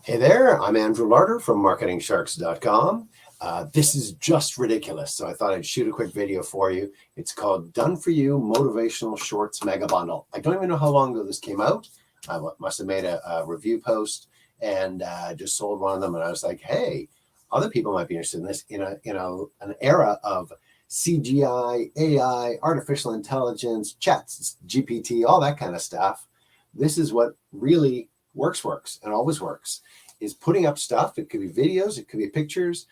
Hey there, I'm Andrew Larder from MarketingSharks.com. This is just ridiculous, so I thought I'd shoot a quick video for you. It's called Done For You Motivational Shorts Mega Bundle. I don't even know how long ago this came out. I must have made a review post and just sold one of them, and I was like, hey, other people might be interested in this in an era of CGI, AI, artificial intelligence, chats, GPT, all that kind of stuff. This is what really works and always works, is putting up stuff. It could be videos, it could be pictures,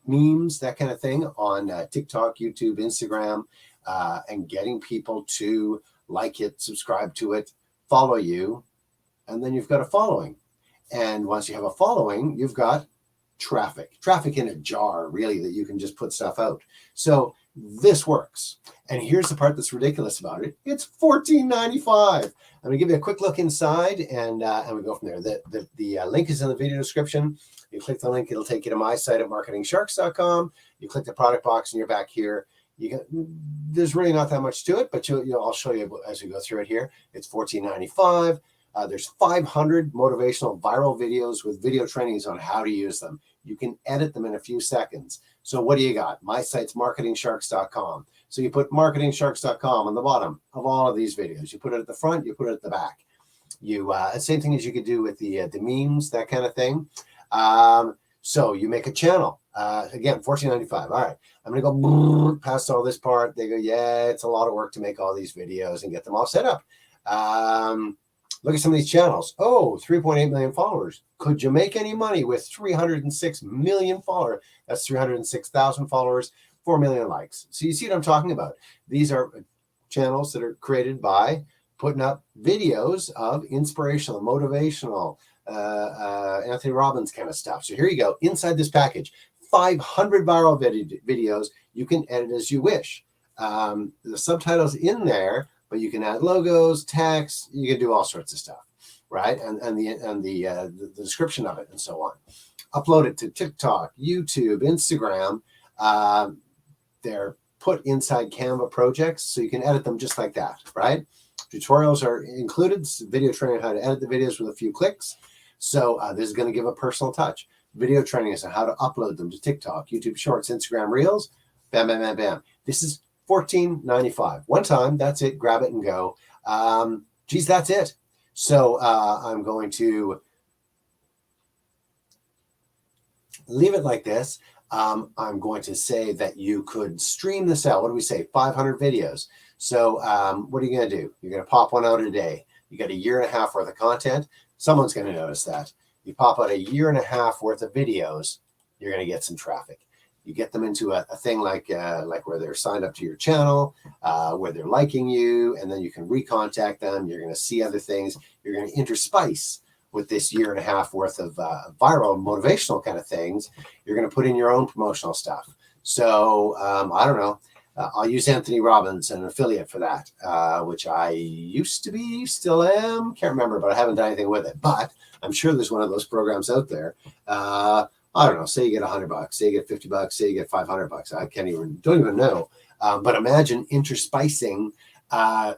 memes, that kind of thing on TikTok, YouTube, Instagram, and getting people to like it, subscribe to it, follow you, and then you've got a following. And once you have a following, you've got traffic in a jar, really, that you can just put stuff out. So this works. And here's the part that's ridiculous about it. It's $14.95. I'm going to give you a quick look inside, and we go from there. The link is in the video description. You click the link, it'll take you to my site at marketingsharks.com. You click the product box, and you're back here. There's really not that much to it, but I'll show you as we go through it here. It's $14.95. There's 500 motivational viral videos with video trainings on how to use them. You can edit them in a few seconds. So what do you got? My site's marketingsharks.com. So you put marketingsharks.com on the bottom of all of these videos. You put it at the front, you put it at the back. Same thing as you could do with the memes, that kind of thing. So you make a channel. Again, $14.95. All right, I'm going to go past all this part. They go, yeah, it's a lot of work to make all these videos and get them all set up. Look at some of these channels. Oh, 3.8 million followers. Could you make any money with 306 million followers? That's 306,000 followers, 4 million likes. So you see what I'm talking about. These are channels that are created by putting up videos of inspirational, motivational, Anthony Robbins kind of stuff. So here you go. Inside this package, 500 viral videos. You can edit as you wish. The subtitles in there, but you can add logos, text, you can do all sorts of stuff, right? And the description of it and so on. Upload it to TikTok, YouTube, Instagram. They're put inside Canva projects, so you can edit them just like that, right? Tutorials are included, video training on how to edit the videos with a few clicks. So this is going to give a personal touch. Video training is on how to upload them to TikTok, YouTube Shorts, Instagram Reels. Bam, bam, bam, bam. This is $14.95. One time, that's it. Grab it and go. Geez, that's it. So I'm going to leave it like this. I'm going to say that you could stream this out. What do we say? 500 videos. So what are you going to do? You're going to pop one out a day. You got a year and a half worth of content. Someone's going to notice that. You pop out a year and a half worth of videos, you're going to get some traffic. You get them into a thing like where they're signed up to your channel, where they're liking you, and then you can recontact them. You're going to see other things. You're going to interspice with this year and a half worth of viral motivational kind of things. You're going to put in your own promotional stuff. So I don't know. I'll use Anthony Robbins, an affiliate for that, which I used to be, still am. Can't remember, but I haven't done anything with it. But I'm sure there's one of those programs out there. I don't know, say you get $100, say you get $50, say you get $500. I don't even know. But imagine interspicing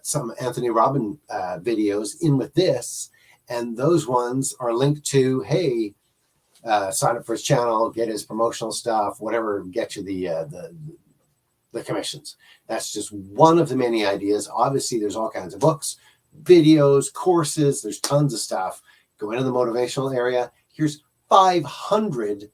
some Anthony Robbins videos in with this, and those ones are linked to, hey, sign up for his channel, get his promotional stuff, whatever, get you the commissions. That's just one of the many ideas. Obviously, there's all kinds of books, videos, courses. There's tons of stuff. Go into the motivational area. Here's 500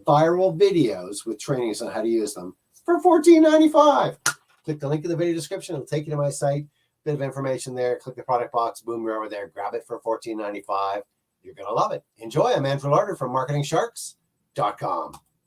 viral videos with trainings on how to use them for $14.95. Click the link in the video description. It'll take you to my site. Bit of information there. Click the product box. Boom, you're over there. Grab it for $14.95. You're going to love it. Enjoy. I'm Andrew Larder from MarketingSharks.com.